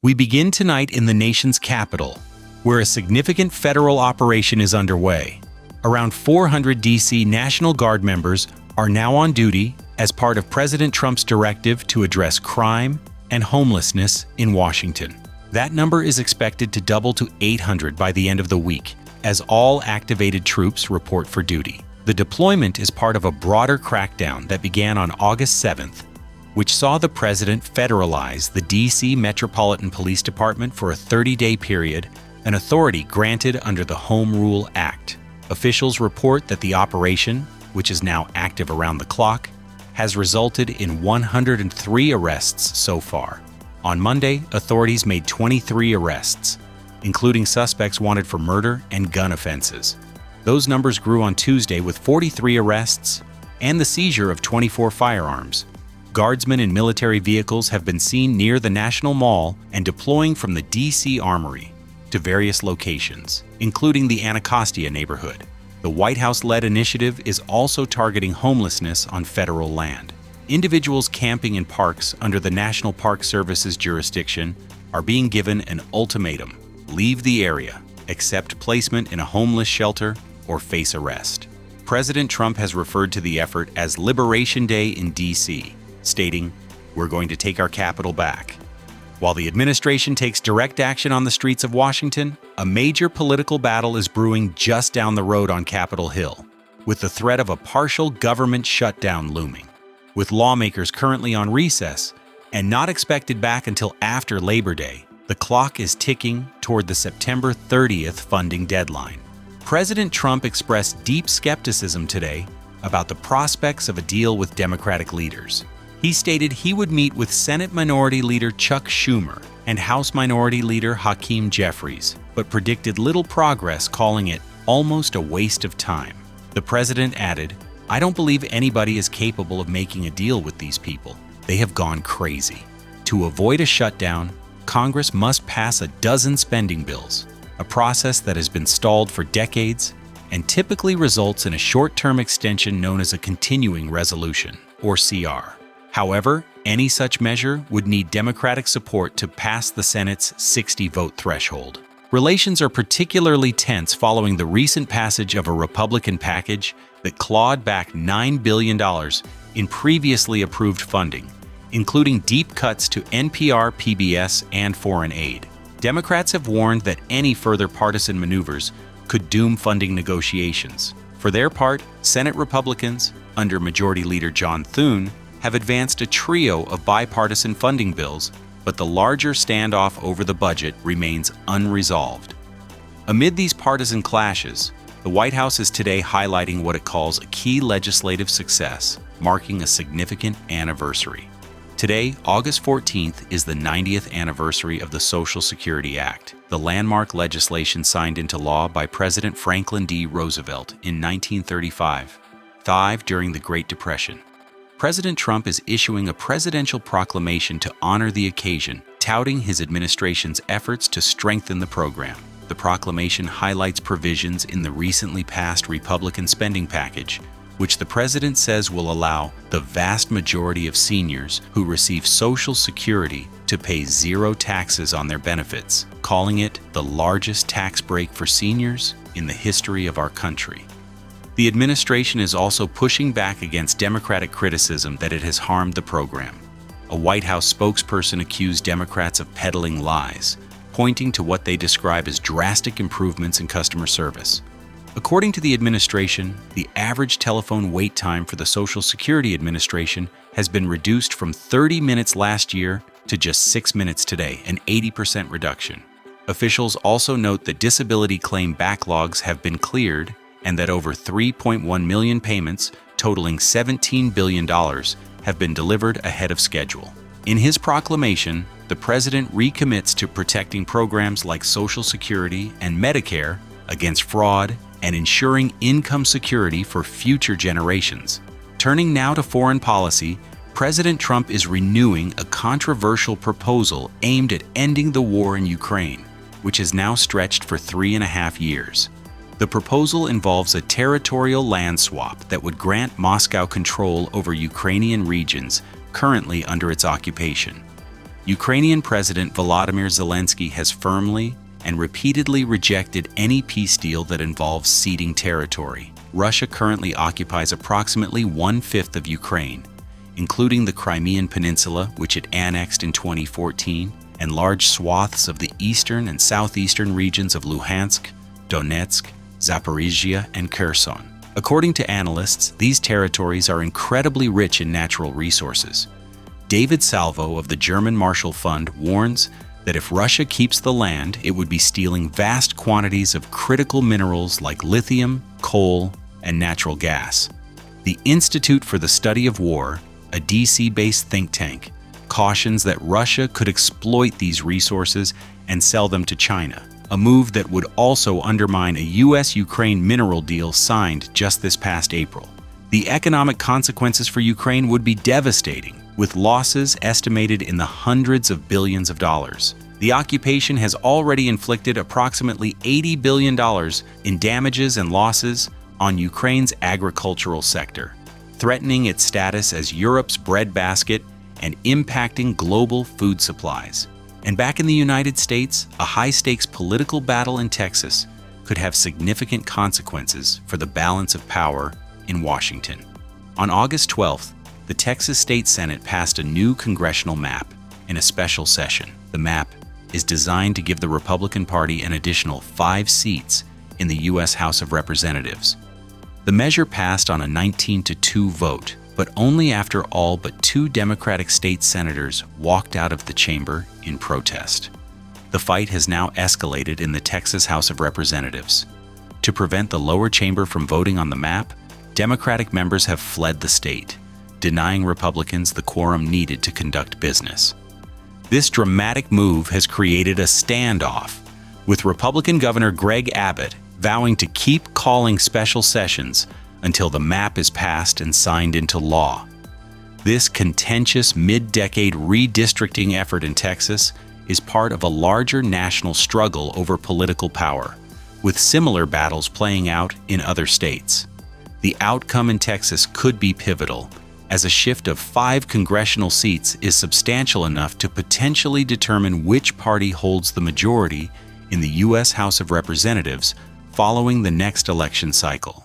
We begin tonight in the nation's capital, where a significant federal operation is underway. Around 400 D.C. National Guard members are now on duty as part of President Trump's directive to address crime and homelessness in Washington. That number is expected to double to 800 by the end of the week, as all activated troops report for duty. The deployment is part of a broader crackdown that began on August 7th, which saw the president federalize the D.C. Metropolitan Police Department for a 30-day period, an authority granted under the Home Rule Act. Officials report that the operation, which is now active around the clock, has resulted in 103 arrests so far. On Monday, authorities made 23 arrests, including suspects wanted for murder and gun offenses. Those numbers grew on Tuesday with 43 arrests and the seizure of 24 firearms. Guardsmen in military vehicles have been seen near the National Mall and deploying from the D.C. Armory to various locations, including the Anacostia neighborhood. The White House-led initiative is also targeting homelessness on federal land. Individuals camping in parks under the National Park Service's jurisdiction are being given an ultimatum: leave the area, accept placement in a homeless shelter, or face arrest. President Trump has referred to the effort as Liberation Day in D.C., stating, "We're going to take our capital back." While the administration takes direct action on the streets of Washington, a major political battle is brewing just down the road on Capitol Hill, with the threat of a partial government shutdown looming. With lawmakers currently on recess and not expected back until after Labor Day, the clock is ticking toward the September 30th funding deadline. President Trump expressed deep skepticism today about the prospects of a deal with Democratic leaders. He stated he would meet with Senate Minority Leader Chuck Schumer and House Minority Leader Hakeem Jeffries, but predicted little progress, calling it almost a waste of time. The president added, "I don't believe anybody is capable of making a deal with these people. They have gone crazy. To avoid a shutdown, Congress must pass a dozen spending bills, a process that has been stalled for decades and typically results in a short-term extension known as a continuing resolution, or CR. However, any such measure would need Democratic support to pass the Senate's 60-vote threshold. Relations are particularly tense following the recent passage of a Republican package that clawed back $9 billion in previously approved funding, including deep cuts to NPR, PBS, and foreign aid. Democrats have warned that any further partisan maneuvers could doom funding negotiations. For their part, Senate Republicans, under Majority Leader John Thune, have advanced a trio of bipartisan funding bills, but the larger standoff over the budget remains unresolved. Amid these partisan clashes, the White House is today highlighting what it calls a key legislative success, marking a significant anniversary. Today, August 14th, is the 90th anniversary of the Social Security Act, the landmark legislation signed into law by President Franklin D. Roosevelt in 1935, during the Great Depression. President Trump is issuing a presidential proclamation to honor the occasion, touting his administration's efforts to strengthen the program. The proclamation highlights provisions in the recently passed Republican spending package, which the president says will allow the vast majority of seniors who receive Social Security to pay zero taxes on their benefits, calling it the largest tax break for seniors in the history of our country. The administration is also pushing back against Democratic criticism that it has harmed the program. A White House spokesperson accused Democrats of peddling lies, pointing to what they describe as drastic improvements in customer service. According to the administration, the average telephone wait time for the Social Security Administration has been reduced from 30 minutes last year to just 6 minutes today, an 80% reduction. Officials also note that disability claim backlogs have been cleared and that over 3.1 million payments, totaling $17 billion, have been delivered ahead of schedule. In his proclamation, the president recommits to protecting programs like Social Security and Medicare against fraud and ensuring income security for future generations. Turning now to foreign policy, President Trump is renewing a controversial proposal aimed at ending the war in Ukraine, which has now stretched for 3.5 years. The proposal involves a territorial land swap that would grant Moscow control over Ukrainian regions currently under its occupation. Ukrainian President Volodymyr Zelensky has firmly and repeatedly rejected any peace deal that involves ceding territory. Russia currently occupies approximately 1/5 of Ukraine, including the Crimean Peninsula, which it annexed in 2014, and large swaths of the eastern and southeastern regions of Luhansk, Donetsk, Zaporizhia, and Kherson. According to analysts, these territories are incredibly rich in natural resources. David Salvo of the German Marshall Fund warns that if Russia keeps the land, it would be stealing vast quantities of critical minerals like lithium, coal, and natural gas. The Institute for the Study of War, a DC-based think tank, cautions that Russia could exploit these resources and sell them to China, a move that would also undermine a US-Ukraine mineral deal signed just this past April. The economic consequences for Ukraine would be devastating, with losses estimated in the hundreds of billions of dollars. The occupation has already inflicted approximately $80 billion in damages and losses on Ukraine's agricultural sector, threatening its status as Europe's breadbasket and impacting global food supplies. And back in the United States, a high-stakes political battle in Texas could have significant consequences for the balance of power in Washington. On August 12th, the Texas State Senate passed a new congressional map in a special session. The map is designed to give the Republican Party an additional 5 seats in the U.S. House of Representatives. The measure passed on a 19-2 vote, but only after all but 2 Democratic state senators walked out of the chamber in protest. The fight has now escalated in the Texas House of Representatives. To prevent the lower chamber from voting on the map, Democratic members have fled the state, denying Republicans the quorum needed to conduct business. This dramatic move has created a standoff, with Republican Governor Greg Abbott vowing to keep calling special sessions until the map is passed and signed into law. This contentious mid-decade redistricting effort in Texas is part of a larger national struggle over political power, with similar battles playing out in other states. The outcome in Texas could be pivotal, as a shift of 5 congressional seats is substantial enough to potentially determine which party holds the majority in the U.S. House of Representatives following the next election cycle.